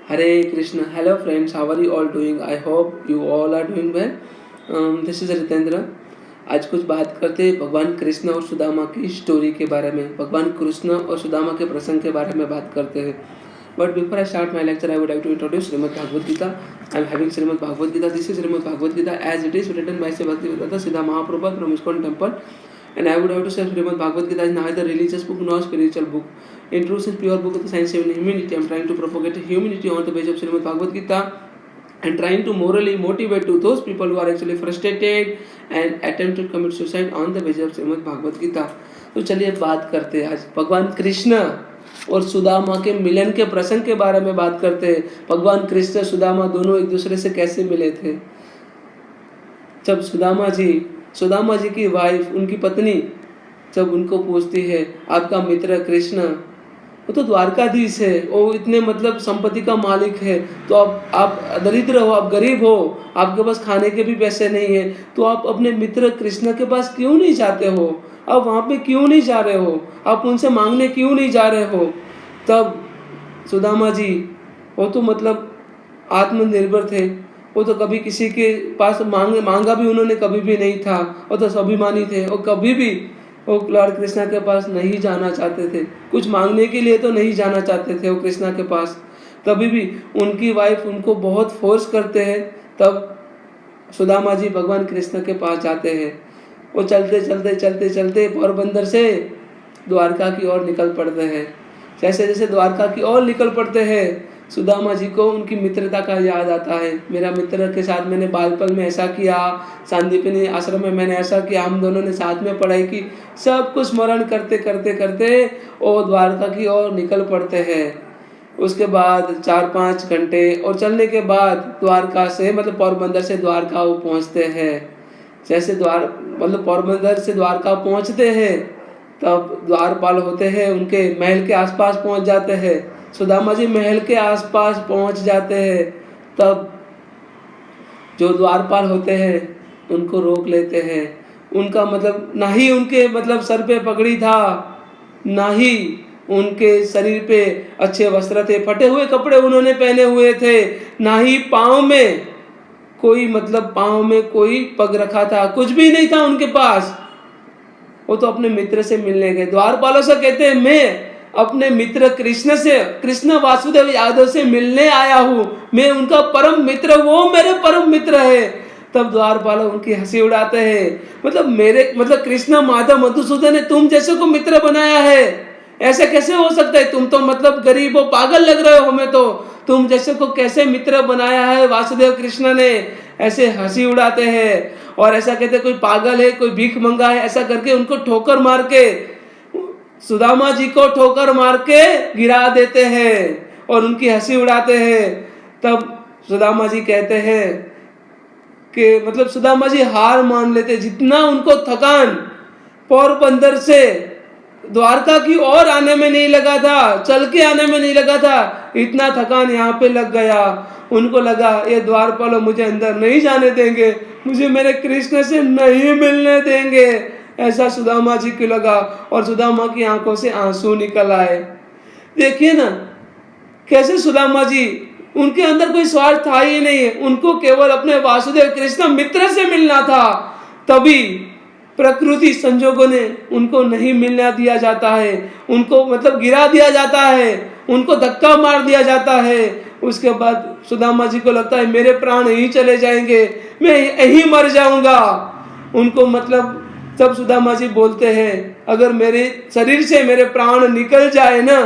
Hare Krishna. Hello friends, how are you all doing? I hope you all are doing well. This is Ritendra. आज कुछ बात करते हैं भगवान कृष्ण और सुदामा की स्टोरी के बारे में। भगवान कृष्ण और सुदामा के प्रसंग के बारे में बात करते हैं। But before I start my lecture, I would like to introduce Srimad Bhagavad Gita. I am having Srimad Bhagavad Gita. This is Srimad Bhagavad Gita as it is written by Sri Bhaktivedanta Siddha Mahaprabhu from ISKCON temple. And I would have to say Srimad Bhagavad Gita is neither religious book nor spiritual book. In truth, it's pure book of the science of humanity. I am trying to propagate humanity on the page of Srimad Bhagavad Gita and trying to morally motivate to those people who are actually frustrated and attempt to commit suicide on the page of Srimad Bhagavad Gita. तो चलिए बात करते हैं आज भगवान कृष्ण और सुदामा के मिलन के प्रसंग के बारे में बात करते हैं। भगवान कृष्ण सुदामा दोनों एक दूसरे से कैसे मिले थे। जब सुदामा जी की वाइफ, उनकी पत्नी जब उनको पूछती है आपका मित्र कृष्ण, वो तो द्वारकाधीश है, वो इतने मतलब संपत्ति का मालिक है, तो आप दरिद्र हो, आप गरीब हो, आपके पास खाने के भी पैसे नहीं है, तो आप अपने मित्र कृष्ण के पास क्यों नहीं जाते हो, आप वहाँ पे क्यों नहीं जा रहे हो, आप उनसे मांगने क्यों नहीं जा रहे हो। तब सुदामा जी वो तो मतलब आत्मनिर्भर थे, वो तो कभी किसी के पास मांगा भी उन्होंने कभी भी नहीं था, वो तो स्वाभिमानी थे, वो कभी भी वो लॉर्ड कृष्णा के पास नहीं जाना चाहते थे, कुछ मांगने के लिए तो नहीं जाना चाहते थे वो कृष्णा के पास। तभी भी उनकी वाइफ उनको बहुत फोर्स करते हैं, तब सुदामा जी भगवान कृष्ण के पास जाते हैं। वो चलते पोरबंदर से द्वारका की ओर निकल पड़ते हैं। जैसे जैसे द्वारका की ओर निकल पड़ते हैं, सुदामा जी को उनकी मित्रता का याद आता है। मेरा मित्र के साथ मैंने बालपन में ऐसा किया, सांदीपनी आश्रम में मैंने ऐसा किया, हम दोनों ने साथ में पढ़ाई की, सब कुछ स्मरण करते करते करते वो द्वारका की ओर निकल पड़ते हैं। उसके बाद 4-5 घंटे और चलने के बाद द्वारका से मतलब पोरबंदर से द्वारका वो पहुँचते हैं। जैसे पोरबंदर से द्वारका पहुँचते हैं, तब द्वारपाल होते हैं उनके महल के आसपास पहुँच जाते हैं। सुदामा जी महल के आसपास पहुंच जाते हैं, तब जो द्वारपाल होते हैं उनको रोक लेते हैं। उनका मतलब ना ही उनके मतलब सर पे पगड़ी था, ना ही उनके शरीर पे अच्छे वस्त्र थे, फटे हुए कपड़े उन्होंने पहने हुए थे, ना ही पाँव में कोई पग रखा था, कुछ भी नहीं था उनके पास। वो तो अपने मित्र से मिलने गए। द्वारपालों से कहते हैं मैं अपने मित्र कृष्ण वासुदेव यादव से मिलने आया हूँ, मैं उनका परम मित्र, वो मेरे परम मित्र है। तब द्वारपाल उनकी हंसी उड़ाते हैं, मतलब कृष्ण माधव मधुसूदन ने तुम जैसे को मित्र बनाया है, ऐसे कैसे हो सकता है, तुम तो मतलब गरीब हो, पागल लग रहे हो हमें, तो तुम जैसे को कैसे मित्र बनाया है वासुदेव कृष्ण ने। ऐसे हंसी उड़ाते हैं और ऐसा कहते कोई पागल है, कोई भीख मंगा है, ऐसा करके उनको ठोकर मार के, सुदामा जी को ठोकर मार के गिरा देते हैं और उनकी हंसी उड़ाते हैं। तब सुदामा जी कहते हैं कि मतलब सुदामा जी हार मान लेते, जितना उनको थकान पोरबंदर से द्वारका की ओर आने में नहीं लगा था, चल के आने में नहीं लगा था, इतना थकान यहाँ पे लग गया। उनको लगा ये द्वारपाल मुझे अंदर नहीं जाने देंगे, मुझे मेरे कृष्ण से नहीं मिलने देंगे, ऐसा सुदामा जी को लगा और सुदामा की आंखों से आंसू निकल आए। देखिए ना कैसे सुदामा जी, उनके अंदर कोई स्वार्थ था ही नहीं, उनको केवल अपने वासुदेव कृष्ण मित्र से मिलना था। तभी प्रकृति संजोगों ने उनको नहीं मिलना दिया जाता है, उनको मतलब गिरा दिया जाता है, उनको धक्का मार दिया जाता है। उसके बाद सुदामा जी को लगता है मेरे प्राण यहीं चले जाएंगे, मैं यहीं मर जाऊंगा। उनको मतलब तब सुदामा जी बोलते हैं अगर मेरे शरीर से मेरे प्राण निकल जाए ना,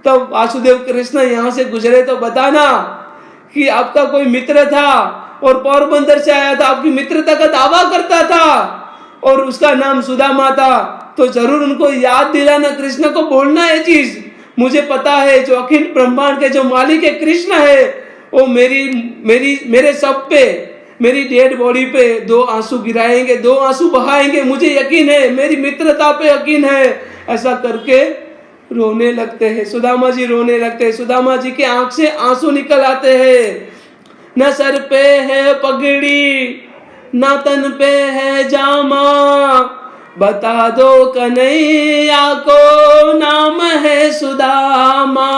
तब वासुदेव कृष्ण यहाँ से गुजरे तो बताना कि आपका कोई मित्र था और पोरबंदर से आया था, आपकी मित्रता का दावा करता था और उसका नाम सुदामा था, तो जरूर उनको याद दिलाना, कृष्ण को बोलना है चीज, मुझे पता है जो अखिल ब्रह्मांड के जो मालिक है कृष्ण है, वो मेरे सब पे, मेरी डेड बॉडी पे 2 आंसू गिराएंगे, 2 आंसू बहाएंगे, मुझे यकीन है, मेरी मित्रता पे यकीन है। ऐसा करके रोने लगते हैं, सुदामा जी रोने लगते हैं, सुदामा जी के आंख से आंसू निकल आते हैं। न सर पे है पगड़ी, न तन पे है जामा, बता दो कन्हैया को नाम है सुदामा,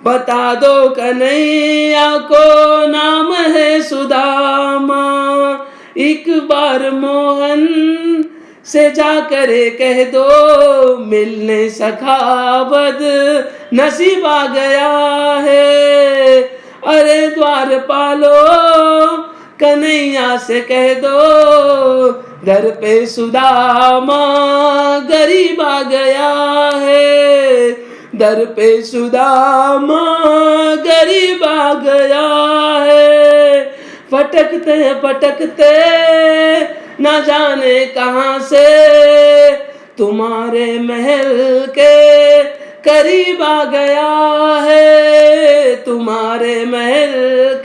बता दो कन्हैया को नाम है सुदामा। एक बार मोहन से जाकर कह दो मिलने सखावत नसीब आ गया है। अरे द्वारपालो कन्हैया से कह दो दर पे सुदामा गरीब आ गया है। दर पे सुदामा गरीब आ गया है। फटकते फटकते न जाने कहां से तुम्हारे महल के करीब आ गया है। तुम्हारे महल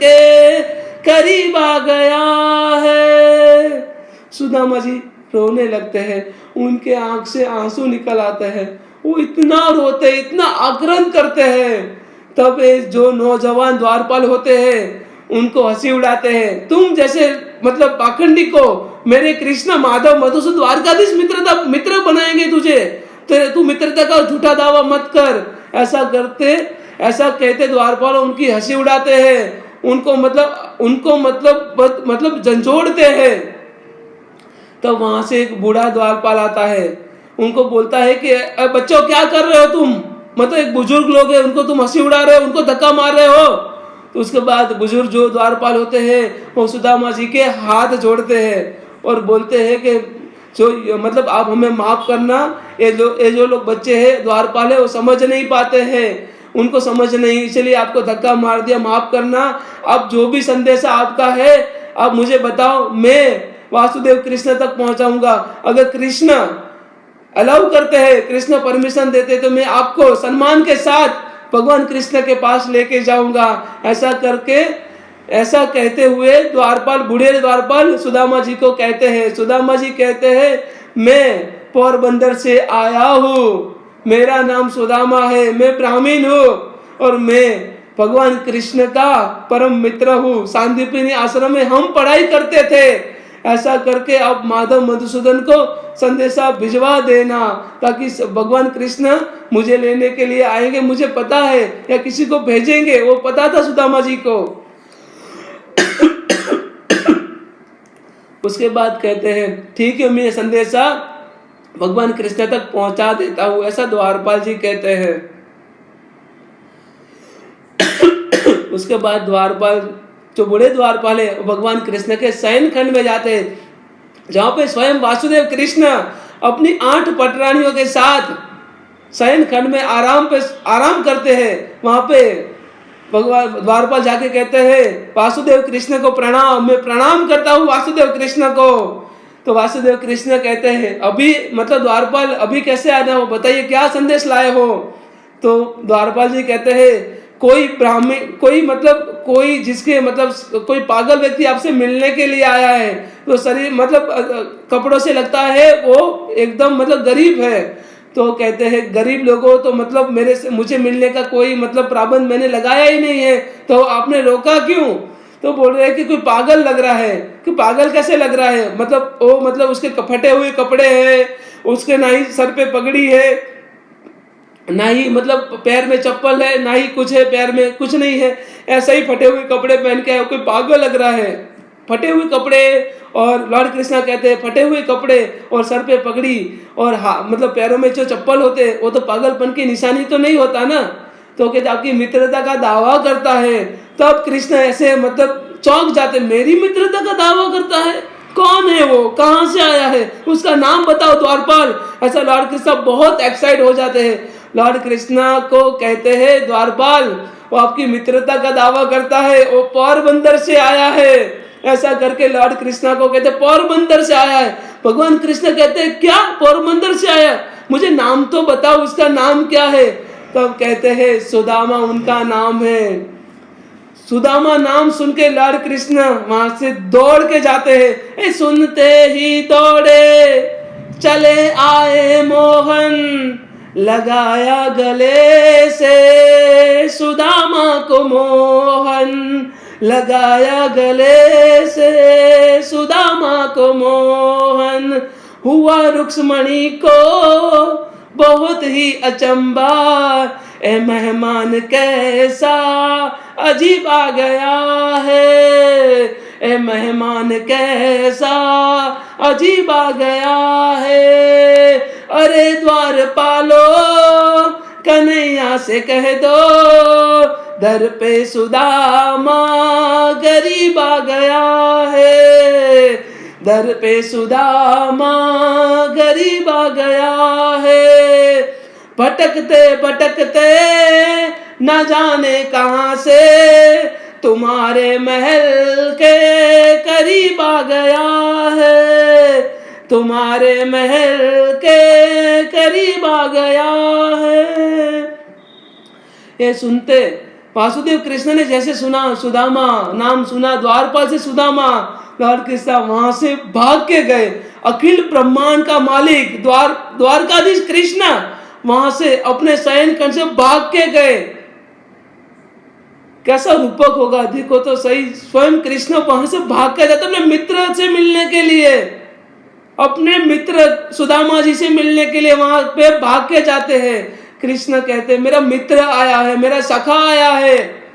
के करीब आ गया है। सुदामा जी रोने लगते हैं, उनके आंख से आंसू निकल आते हैं। वो इतना रोते, इतना आग्रह करते हैं। तब जो नौजवान द्वारपाल होते हैं उनको हंसी उड़ाते हैं। तुम जैसे मतलब पाखंडी को मेरे कृष्ण माधव मधुसूदन द्वारकाधीश मित्र बनाएंगे तुझे, तो तू मित्रता का झूठा दावा मत कर। ऐसा कहते द्वारपाल उनकी हंसी उड़ाते हैं। उनको मतलब झंझोड़ते हैं। तो वहां से एक बूढ़ा द्वारपाल आता है, उनको बोलता है कि बच्चों क्या कर रहे हो तुम, मतलब एक बुजुर्ग लोग हैं उनको तुम हंसी उड़ा रहे हो, उनको धक्का मार रहे हो। तो उसके बाद बुजुर्ग जो द्वारपाल होते हैं वो सुदामा जी के हाथ जोड़ते हैं और बोलते हैं कि जो मतलब आप हमें माफ करना। ये जो लोग बच्चे हैं द्वारपाल है वो समझ नहीं पाते हैं, उनको समझ नहीं, इसलिए आपको धक्का मार दिया, माफ करना। अब जो भी संदेश आपका है आप मुझे बताओ, मैं वासुदेव कृष्ण तक पहुंचाऊंगा। अगर कृष्ण अलाउ करते हैं, कृष्ण परमिशन देते तो मैं आपको सम्मान के साथ भगवान कृष्ण के पास लेके जाऊंगा। ऐसा कहते हुए द्वारपाल, बूढ़े द्वारपाल सुदामा जी को कहते हैं। सुदामा जी कहते हैं मैं पोरबंदर से आया हूँ, मेरा नाम सुदामा है, मैं ब्राह्मण हूँ और मैं भगवान कृष्ण का परम मित्र हूँ। सांदीपनी आश्रम में हम पढ़ाई करते थे। ऐसा करके अब माधव मधुसूदन को संदेशा भिजवा देना ताकि भगवान कृष्ण मुझे लेने के लिए आएंगे, मुझे पता है, या किसी को भेजेंगे, वो पता था सुदामा जी को। उसके बाद कहते हैं ठीक है, मैं संदेशा भगवान कृष्ण तक पहुंचा देता हूं, ऐसा द्वारपाल जी कहते हैं। उसके बाद द्वारपाल, जो बूढ़े द्वारपाल है, भगवान कृष्ण के शयन खंड में जाते हैं, जहां पे स्वयं वासुदेव कृष्ण अपनी 8 पटरानियों के साथ शयन खंड में आराम करते हैं। वहां पे भगवान द्वारपाल जाके कहते हैं वासुदेव कृष्ण को प्रणाम, मैं प्रणाम करता हूँ वासुदेव कृष्ण को। तो वासुदेव कृष्ण कहते हैं अभी मतलब द्वारपाल अभी कैसे आना हो, बताइए क्या संदेश लाए हो। तो द्वारपाल जी कहते हैं कोई ब्राह्मण, कोई जिसके मतलब कोई पागल व्यक्ति आपसे मिलने के लिए आया है, तो शरीर मतलब कपड़ों से लगता है वो एकदम मतलब गरीब है। तो कहते हैं गरीब लोगों तो मतलब मुझे मिलने का कोई मतलब प्राबंध मैंने लगाया ही नहीं है, तो आपने रोका क्यों। तो बोल रहे हैं कि कोई पागल लग रहा है। कि पागल कैसे लग रहा है, मतलब उसके फटे हुए कपड़े हैं, उसके ना ही सर पे पगड़ी है, ना ही मतलब पैर में चप्पल है, ना ही कुछ है, पैर में कुछ नहीं है, ऐसा ही फटे हुए कपड़े पहन के कोई पागल लग रहा है। फटे हुए कपड़े, और लॉर्ड कृष्णा कहते हैं फटे हुए कपड़े और सर पे पगड़ी और मतलब पैरों में जो चप्पल होते हैं वो तो पागलपन की निशानी तो नहीं होता ना। तो कहते आपकी मित्रता का दावा करता है। तब कृष्ण ऐसे मतलब चौंक जाते, मेरी मित्रता का दावा करता है, कौन है वो, कहां से आया है, उसका नाम बताओ द्वारपाल। ऐसा लॉर्ड कृष्ण बहुत एक्साइट हो जाते हैं। लॉर्ड कृष्णा को कहते हैं द्वारपाल वो आपकी मित्रता का दावा करता है, वो पोरबंदर से आया है। ऐसा करके लॉर्ड कृष्णा को कहते पोरबंदर से आया है। भगवान कृष्ण कहते हैं क्या पोरबंदर से आया, मुझे नाम तो बताओ, उसका नाम क्या है। तब कहते हैं सुदामा उनका नाम है। सुदामा नाम सुन के लॉर्ड कृष्ण वहां से दौड़ के जाते हैं। सुनते ही दौड़े चले आए मोहन, लगाया गले से सुदामा को मोहन, लगाया गले से सुदामा को मोहन। हुआ रुक्मणी को बहुत ही अचंबा, ए मेहमान कैसा अजीब आ गया है, ए मेहमान कैसा अजीब आ गया है। अरे द्वारपालो कन्हैया से कह दो, दर पे सुदामा गरीब आ गया है, दर पे सुदामा गरीब आ गया है। भटकते भटकते न जाने कहां से तुम्हारे महल के करीब आ गया है, तुम्हारे महल के करीब आ गया है। ये सुनते वासुदेव कृष्ण ने जैसे सुना, सुदामा नाम सुना, द्वारपाल से सुदामा, लॉर्ड कृष्ण वहां से भाग के गए। अखिल ब्रह्मांड का मालिक द्वारकाधीश कृष्ण वहां से अपने शयन खंड से भाग के गए। कैसा रूपक होगा देखो तो सही, स्वयं कृष्ण वहां से भाग के जाते अपने मित्र से मिलने के लिए, अपने मित्र सुदामा जी से मिलने के लिए वहां पे भाग के जाते हैं। कृष्ण कहते हैं मेरा मित्र आया है, मेरा सखा आया है।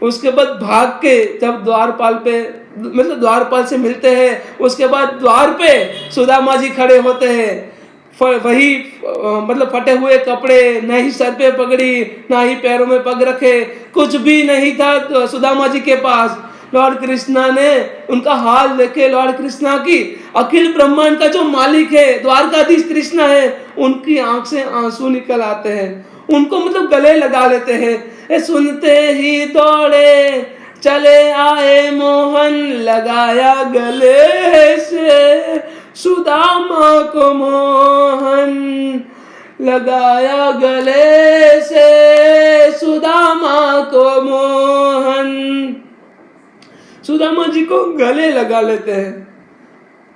उसके बाद भाग के जब द्वारपाल पे मतलब द्वारपाल से मिलते हैं, उसके बाद द्वार पे सुदामा जी खड़े होते हैं। वही मतलब फटे हुए कपड़े, ना ही सर पे पगड़ी, ना ही पैरों में पग रखे, कुछ भी नहीं था सुदामा जी के पास। लॉर्ड कृष्णा ने उनका हाल देखे, लॉर्ड कृष्णा की अखिल ब्रह्मांड का जो मालिक है द्वारकाधीश कृष्णा है, उनकी आंख से आंसू निकल आते हैं, उनको मतलब गले लगा लेते हैं। सुनते ही दौड़े चले आए मोहन, लगाया गले से सुदामा को मोहन, लगाया गले से सुदामा को मोहन। सुदामा जी को गले लगा लेते हैं।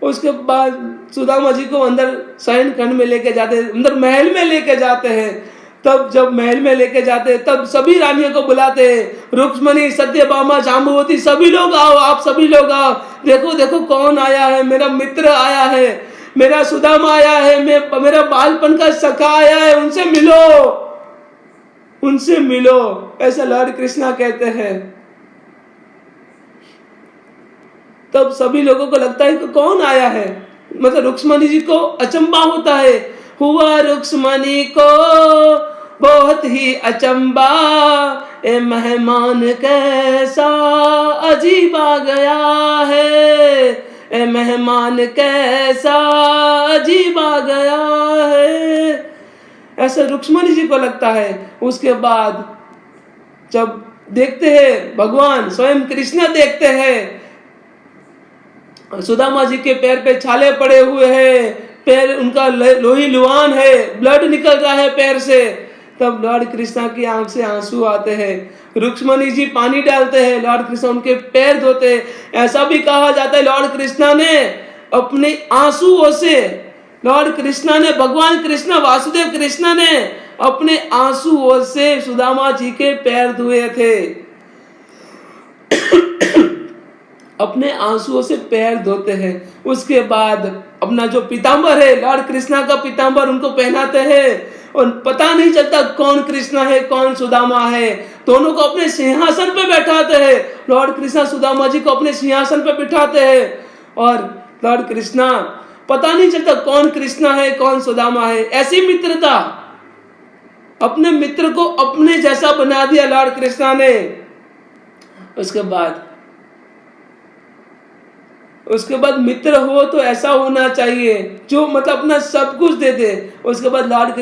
उसके बाद सुदामा जी को अंदर शयन खंड में लेके जाते हैं, अंदर महल में लेके जाते हैं। तब जब महल में लेके जाते हैं तब सभी रानियों को बुलाते हैं, रुक्मणी, सत्यभामा, जाम्बवती, सभी लोग आओ, आप सभी लोग आओ, देखो देखो कौन आया है, मेरा मित्र आया है, मेरा सुदामा आया है, मेरा बालपन का सखा आया है, उनसे मिलो, उनसे मिलो, ऐसा लॉर्ड कृष्णा कहते हैं। तब सभी लोगों को लगता है कि कौन आया है, मतलब रुक्मणी जी को अचंबा होता है। हुआ रुक्मणी को बहुत ही अचंबा, ए मेहमान कैसा अजीब आ गया है, ए मेहमान कैसा अजीब आ गया है, ऐसा रुक्मणी जी को लगता है। उसके बाद जब देखते हैं भगवान स्वयं कृष्ण देखते हैं, सुदामा जी के पैर पे छाले पड़े हुए हैं, पैर उनका लोही लुहान है, ब्लड निकल रहा है पैर से। तब लॉर्ड कृष्णा की आंख से आंसू आते हैं। रुक्मणी जी पानी डालते हैं, लॉर्ड कृष्णा उनके पैर धोते हैं। ऐसा भी कहा जाता है लॉर्ड कृष्णा ने अपने आंसुओं से, लॉर्ड कृष्णा ने, भगवान कृष्णा वासुदेव कृष्णा ने अपने आंसुओं से सुदामा जी के पैर धोए थे। अपने आंसुओं से पैर धोते हैं। उसके बाद अपना जो पीतांबर है, लॉर्ड कृष्णा का पीतांबर उनको पहनाते हैं, और पता नहीं चलता कौन कृष्णा है कौन सुदामा है। दोनों को अपने सिंहासन पे बैठाते हैं, लॉर्ड कृष्णा सुदामा जी को अपने सिंहासन पे बिठाते हैं, और लॉर्ड कृष्णा पता नहीं चलता कौन कृष्णा है कौन सुदामा है। ऐसी मित्रता, अपने मित्र को अपने जैसा बना दिया लॉर्ड कृष्णा ने। उसके बाद मित्र हो तो ऐसा होना चाहिए जो मतलब अपना सब कुछ दे दे। उसके बाद लॉर्ड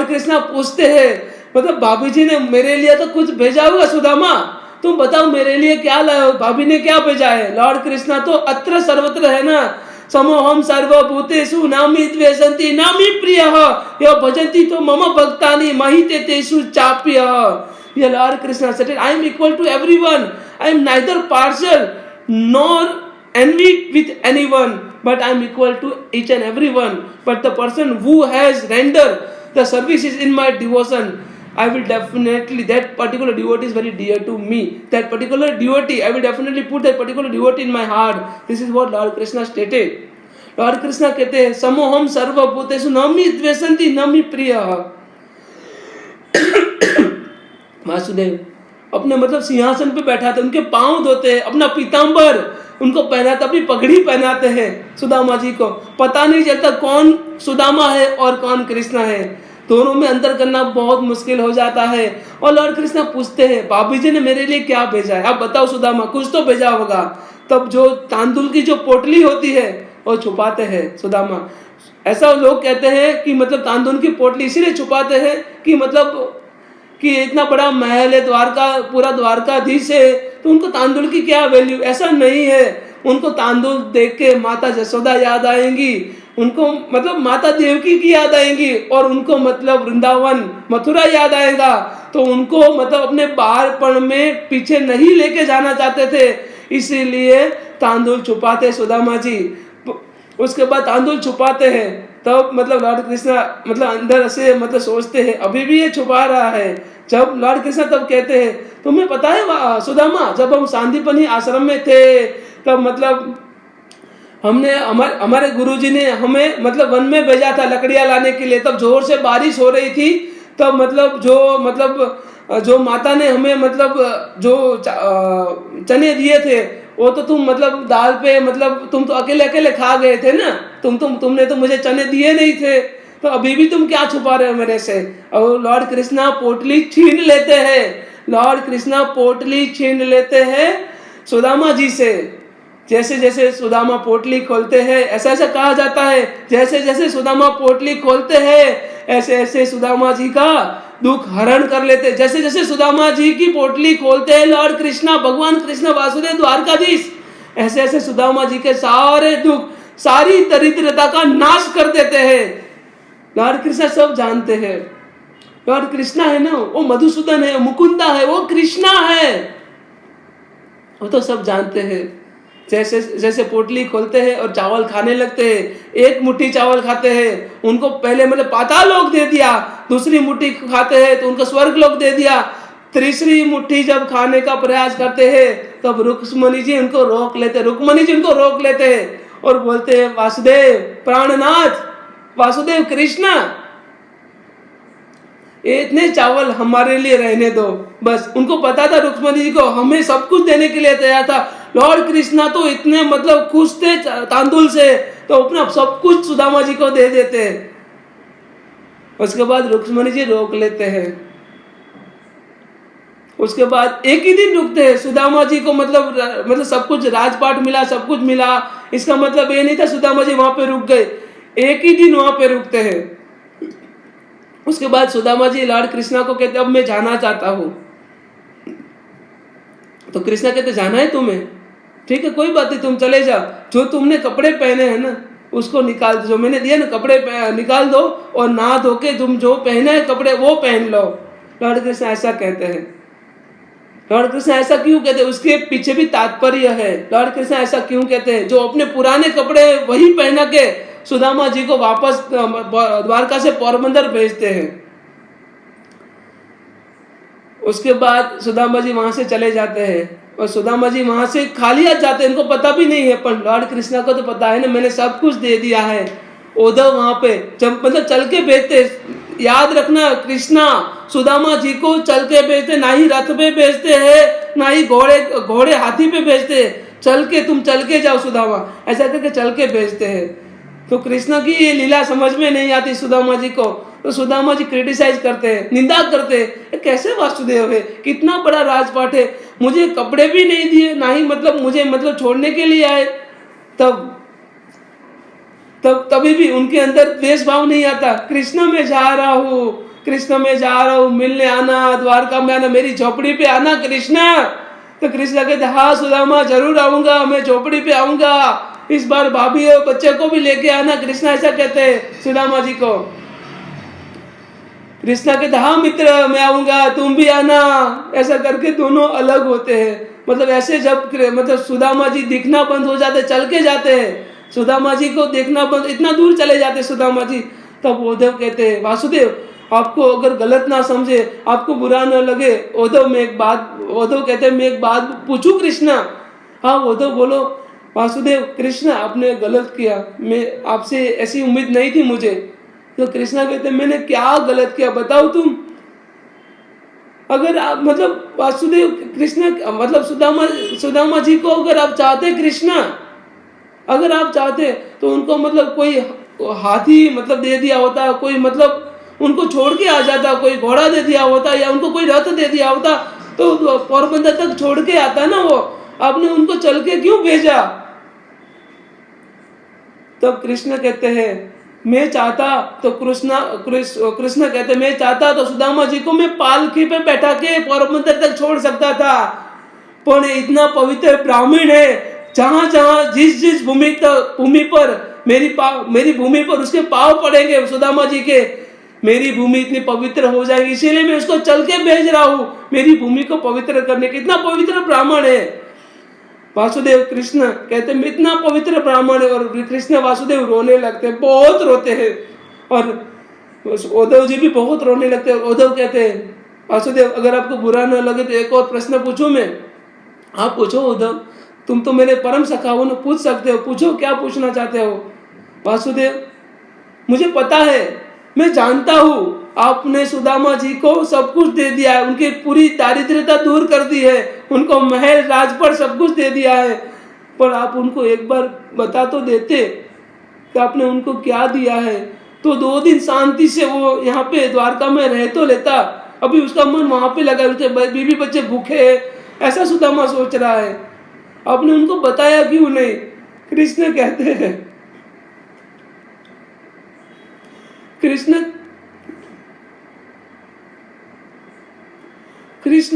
कृष्णा पूछते हैं, मतलब भाभी जी ने मेरे लिए तो कुछ भेजा होगा सुदामा, तुम बताओ मेरे लिए क्या लाए हो, भाभी ने क्या भेजा है। लॉर्ड कृष्णा तो अत्र सर्वत्र है ना, समोहम सर्वभूतेषु नामी द्वेषन्ति नामी प्रियः यो भजन्ति तो मम भक्तानि महिते तेषु चाप्यः। ये Lord Krishna said, I am equal to everyone, I am neither partial nor envy with anyone, but I am equal to each and everyone. But the person who has rendered the services in my devotion, I will definitely, that particular devotee is very dear to me. That particular devotee, I will definitely put that particular devotee in my heart. This is what Lord Krishna stated. Lord Krishna कहते हैं समोहम सर्वभूतेषु नामी द्वेषन्ति नामी प्रियः। वासुदेव अपने मतलब सिंहासन पे बैठा था, उनके पांव धोते हैं, अपना पीताम्बर उनको पहनाते, अपनी पगड़ी पहनाते हैं सुदामा जी को। पता नहीं चलता कौन सुदामा है और कौन कृष्णा है, दोनों में अंतर करना बहुत मुश्किल हो जाता है। और लॉर्ड कृष्णा पूछते हैं, भाभी जी ने मेरे लिए क्या भेजा है, आप बताओ सुदामा, कुछ तो भेजा होगा। तब जो तांदुल की जो पोटली होती है वो छुपाते हैं सुदामा। ऐसा लोग कहते हैं कि मतलब तांदुल की पोटली इसीलिए छुपाते हैं कि मतलब कि इतना बड़ा महल है, द्वारका पूरा द्वारकाधीश है, तो उनको तांदुल की क्या वैल्यू। ऐसा नहीं है, उनको तांदुल देख के माता जसोदा याद आएंगी, उनको मतलब माता देवकी की याद आएंगी, और उनको मतलब वृंदावन मथुरा याद आएगा। तो उनको मतलब अपने बाहरपन में पीछे नहीं लेके जाना चाहते थे, इसीलिए तांदुल छुपाते सुदामा जी। उसके बाद तांदुल छुपाते हैं, तब मतलब लॉर्ड कृष्णा मतलब अंदर से मतलब सोचते हैं अभी भी ये छुपा रहा है। जब लॉर्ड कृष्णा तब कहते हैं, तुम्हें पता है सुदामा, जब हम सांदीपनी आश्रम में थे तब मतलब हमने हमारे गुरुजी ने हमें मतलब वन में भेजा था लकड़ियां लाने के लिए। तब जोर से बारिश हो रही थी, तब मतलब जो माता ने हमें मतलब जो चने दिए थे वो तो तुम मतलब दाल पे मतलब तुम तो अकेले अकेले खा गए थे ना, तुमने तो मुझे चने दिए नहीं थे, तो अभी भी तुम क्या छुपा रहे हो मेरे से। और लॉर्ड कृष्णा पोटली छीन लेते हैं, लॉर्ड कृष्णा पोटली छीन लेते हैं सुदामा जी से। जैसे जैसे सुदामा पोटली खोलते हैं, ऐसा ऐसा कहा जाता है, जैसे जैसे सुदामा पोटली खोलते हैं ऐसे ऐसे सुदामा जी का दुख हरण कर लेते। जैसे जैसे सुदामा जी की पोटली खोलते हैं लॉर्ड कृष्णा, भगवान कृष्ण वासुदेव द्वारकाधीश, ऐसे ऐसे सुदामा जी के सारे दुख, सारी दरिद्रता का नाश कर देते हैं। लॉर्ड कृष्णा सब जानते हैं, लॉर्ड कृष्णा है ना, वो मधुसूदन है, मुकुंदा है, वो कृष्णा है, वो तो सब जानते हैं। जैसे जैसे पोटली खोलते हैं और चावल खाने लगते हैं, एक मुट्ठी चावल खाते हैं, उनको पहले मतलब पाताल लोक दे दिया, दूसरी मुट्ठी खाते हैं तो उनको स्वर्ग लोक दे दिया, तीसरी मुट्ठी जब खाने का प्रयास करते हैं तब रुक्मणी जी उनको रोक लेते हैं और बोलते हैं, वासुदेव प्राणनाथ, वासुदेव कृष्णा, इतने चावल हमारे लिए रहने दो बस। उनको पता था रुक्मणी जी को हमें सब कुछ देने के लिए तैयार था। लॉर्ड कृष्णा तो इतने मतलब खुश थे तांदुल से, तो अपना सब कुछ सुदामा जी को दे देते हैं। उसके बाद रुक्मणी जी रोक लेते हैं, उसके बाद एक ही दिन रुकते हैं। सुदामा जी को मतलब सब कुछ राजपाट मिला, सब कुछ मिला, इसका मतलब ये नहीं था सुदामा जी वहां पे रुक गए, एक ही दिन वहां पे रुकते हैं। उसके बाद सुदामा जी लॉर्ड कृष्णा को कहते अब मैं जाना चाहता हूं। तो कृष्णा कहते जाना है तुम्हें, ठीक है कोई बात नहीं, तुम चले जाओ, जो तुमने कपड़े पहने हैं ना उसको निकाल दो, जो मैंने दिया ना कपड़े निकाल दो और नहा धो के तुम जो पहने हैं कपड़े वो पहन लो। लॉर्ड कृष्ण ऐसा कहते हैं। लॉर्ड कृष्ण ऐसा क्यों कहते हैं, उसके पीछे भी तात्पर्य है। लॉर्ड कृष्ण ऐसा क्यों कहते हैं, जो अपने पुराने कपड़े वही पहना के सुदामा जी को वापस द्वारका से पोरबंदर भेजते हैं। उसके बाद सुदामा जी वहां से चले जाते हैं और सुदामा जी वहां से खाली हाथ जाते हैं, इनको पता भी नहीं है, पर लॉर्ड कृष्णा को तो पता है ना, मैंने सब कुछ दे दिया है। उद्धव वहां पे जब मतलब चल के भेजते, याद रखना कृष्णा सुदामा जी को चल के भेजते, ना ही रथ पे भेजते हैं, ना ही घोड़े हाथी पे भेजते, चल के तुम चल के जाओ सुदामा, ऐसा करके चल के भेजते हैं। तो कृष्णा की ये लीला समझ में नहीं आती सुदामा जी को, तो सुदामा जी क्रिटिसाइज करते हैं, निंदा करते हैं, कैसे वासुदेव है, कितना बड़ा राजपाट है, मुझे कपड़े भी नहीं दिए, ना ही मतलब मुझे मतलब छोड़ने के लिए आए। तभी भी उनके अंदर द्वेष भाव नहीं आता। कृष्ण में जा रहा हूँ, मिलने आना, द्वारका में आना, मेरी झोपड़ी पे आना कृष्णा। तो कृष्ण कहते हाँ सुदामा जरूर आऊंगा, मैं झोपड़ी पे आऊंगा, इस बार भाभी और बच्चे को भी लेके आना। कृष्णा ऐसा कहते हैं सुदामा जी को। कृष्णा कहते हाँ मित्र मैं आऊंगा, तुम भी आना। ऐसा करके दोनों अलग होते हैं। मतलब ऐसे जब मतलब सुदामा जी दिखना बंद हो जाते, चल के जाते हैं, सुदामा जी को देखना बंद, इतना दूर चले जाते सुदामा जी, तब उद्धव कहते हैं वासुदेव आपको अगर गलत ना समझे, आपको बुरा ना लगे, उद्धव कहते हैं मैं एक बात पूछूं कृष्णा। हाँ उद्धव बोलो। वासुदेव कृष्णा आपने गलत किया, मैं आपसे ऐसी उम्मीद नहीं थी मुझे। तो कृष्णा कहते मैंने क्या गलत किया बताओ तुम। अगर आप मतलब वासुदेव कृष्ण मतलब सुदामा जी को अगर आप चाहते कृष्ण, अगर आप चाहते तो उनको मतलब कोई हाथी मतलब दे दिया होता, कोई मतलब उनको छोड़ के आ जाता, कोई घोड़ा दे दिया होता या उनको कोई रथ दे दिया होता तो पोरबंदर तक छोड़ के आता ना वो। आपने उनको चल के क्यों भेजा? तो कृष्ण कहते हैं मैं चाहता तो कृष्ण कहते मैं चाहता तो सुदामा जी को मैं पालकी पे बैठा के पोरबंदर तक छोड़ सकता था, पर इतना पवित्र ब्राह्मण है, जहां जहां जिस जिस भूमि पर मेरी भूमि पर उसके पांव पड़ेंगे सुदामा जी के, मेरी भूमि इतनी पवित्र हो जाएगी, इसीलिए मैं उसको चल के भेज रहा हूं मेरी भूमि को पवित्र करने के। इतना पवित्र ब्राह्मण है वासुदेव। कृष्ण कहते हैं इतना पवित्र ब्राह्मण है, और कृष्ण वासुदेव रोने लगते हैं, बहुत रोते हैं, और उद्धव जी भी बहुत रोने लगते हैं। उद्धव कहते हैं वासुदेव अगर आपको बुरा न लगे तो एक और प्रश्न पूछूं मैं? आप पूछो उद्धव, तुम तो मेरे परम सखा हो ना, पूछ सकते हो, पूछो क्या पूछना चाहते हो। वासुदेव मुझे पता है, मैं जानता हूं आपने सुदामा जी को सब कुछ दे दिया है, उनकी पूरी दारिद्र्यता दूर कर दी है, उनको महल राजपट सब कुछ दे दिया है, पर आप उनको एक बार बता तो देते कि आपने उनको क्या दिया है, तो 2 दिन शांति से वो यहाँ पे द्वारका में रह तो लेता। अभी उसका मन वहां पे लगा, उसके बीवी बच्चे भूखे हैं, ऐसा सुदामा सोच रहा है, आपने उनको बताया क्यों नहीं? कृष्ण कहते हैं कृष्ण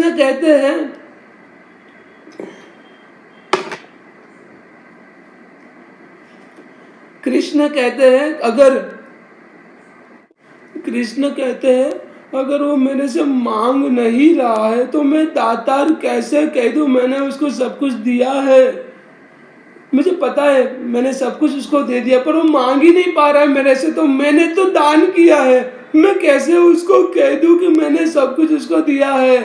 कहते हैं अगर वो मेरे से मांग नहीं रहा है तो मैं दातार कैसे कह दूं मैंने उसको सब कुछ दिया है। मुझे पता है मैंने सब कुछ उसको दे दिया, पर वो मांग ही नहीं पा रहा है मेरे से, तो मैंने तो दान किया है, मैं कैसे उसको कह दूं कि मैंने सब कुछ उसको दिया है?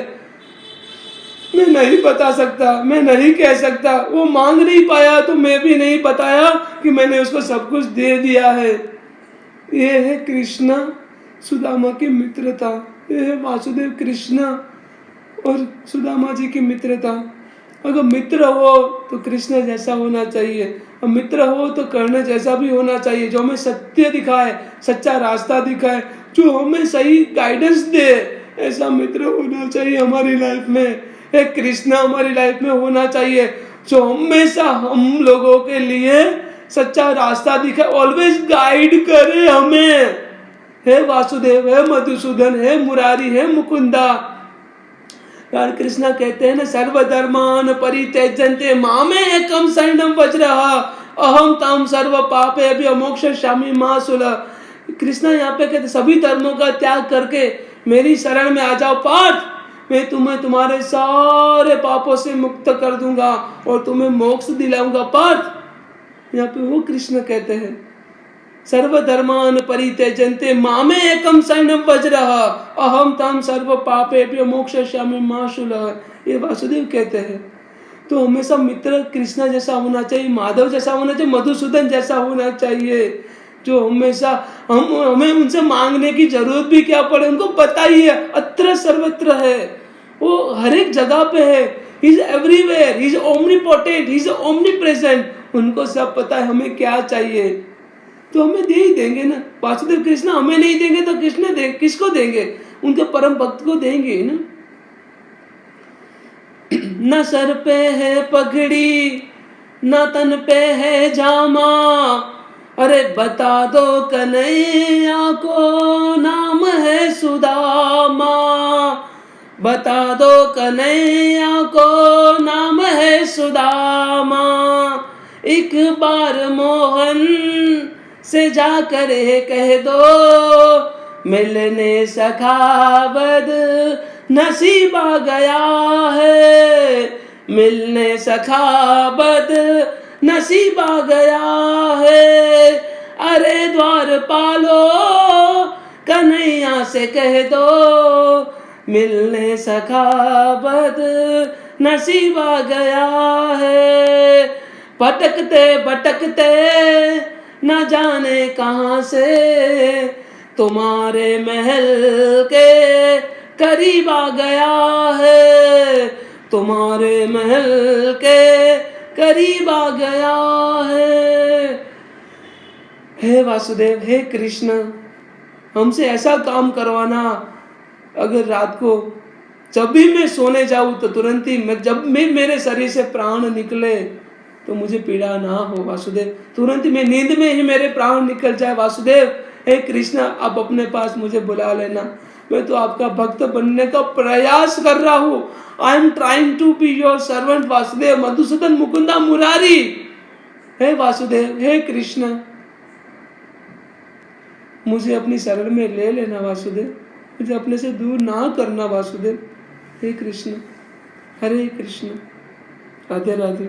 मैं नहीं बता सकता, मैं नहीं कह सकता, वो मांग नहीं पाया तो मैं भी नहीं बताया कि मैंने उसको सब कुछ दे दिया है। ये है कृष्ण सुदामा की मित्रता, ये है वासुदेव कृष्ण और सुदामा जी की मित्रता। अगर मित्र हो तो कृष्ण जैसा होना चाहिए, और मित्र हो तो कर्ण जैसा भी होना चाहिए, जो हमें सत्य दिखाए, सच्चा रास्ता दिखाए, जो हमें सही गाइडेंस दे, ऐसा मित्र होना चाहिए हमारी लाइफ में। एक कृष्ण हमारी लाइफ में होना चाहिए जो हमेशा हम लोगों के लिए सच्चा रास्ता दिखाए, ऑलवेज गाइड करे हमें। हे वासुदेव, हे मधुसूदन, हे मुरारी, हे मुकुंदा। यार कृष्णा कहते हैं ना सर्वधर्मान परित्यजन्ते मामे एकम शरणम वज्रः अहम तम सर्व पापे अभी मोक्षयिष्यामि मा शुलः। कृष्णा यहाँ पे कहते सभी धर्मों का त्याग करके मेरी शरण में आ जाओ पार्थ, मैं तुम्हें तुम्हारे सारे पापों से मुक्त कर दूंगा और तुम्हें मोक्ष दिलाऊंगा पार्थ। यहाँ पे वो कृष्ण कहते हैं सर्वधर्मान परित्यजन्ते मामे एकम शरणम वज्रः अहम तम सर्व पापेभ्यो मोक्षयिष्यामि मा शुलः। ये वासुदेव कहते हैं। तो हमेशा मित्र कृष्ण जैसा होना चाहिए, माधव जैसा होना चाहिए, मधुसूदन जैसा होना चाहिए, जो हमेशा हमें उनसे मांगने की जरूरत भी क्या पड़े, उनको पता ही है अत्र सर्वत्र है, वो हर एक जगह पे है, he is everywhere, he is omnipotent, he is omnipresent, उनको सब पता है हमें क्या चाहिए, तो हमें दे ही देंगे ना। वासुदेव कृष्ण हमें नहीं देंगे तो कृष्ण किसको देंगे? उनके परम भक्त को देंगे ना। न सर पे है पगड़ी न तन पे है जामा, अरे बता दो कन्हैया को नाम है सुदामा, बता दो कन्हैया को नाम है सुदामा। एक बार मोहन से जाकर कह दो मिलने सखावत नसीबा गया है, मिलने सखावत नसीबा गया है। अरे द्वार पालो कन्हैया से कह दो मिलने सखावत नसीबा गया है। भटकते भटकते न जाने कहां से तुम्हारे महल के करीब आ गया है, तुम्हारे महल के करीब आ गया है। हे वासुदेव, हे कृष्ण, हमसे ऐसा काम करवाना, अगर रात को जब भी मैं सोने जाऊं तो तुरंत ही जब भी मेरे शरीर से प्राण निकले तो मुझे पीड़ा ना हो वासुदेव, तुरंत ही मैं नींद में ही मेरे प्राण निकल जाए वासुदेव। हे कृष्ण, आप अपने पास मुझे बुला लेना, मैं तो आपका भक्त बनने का प्रयास कर रहा हूँ। I am trying to be your servant Vasudev, Madhusudan Mukunda Murari. हे वासुदेव, हे कृष्ण, मुझे अपनी शरण में ले लेना वासुदेव, मुझे अपने से दूर ना करना वासुदेव। हे कृष्ण, हरे कृष्ण, राधे राधे।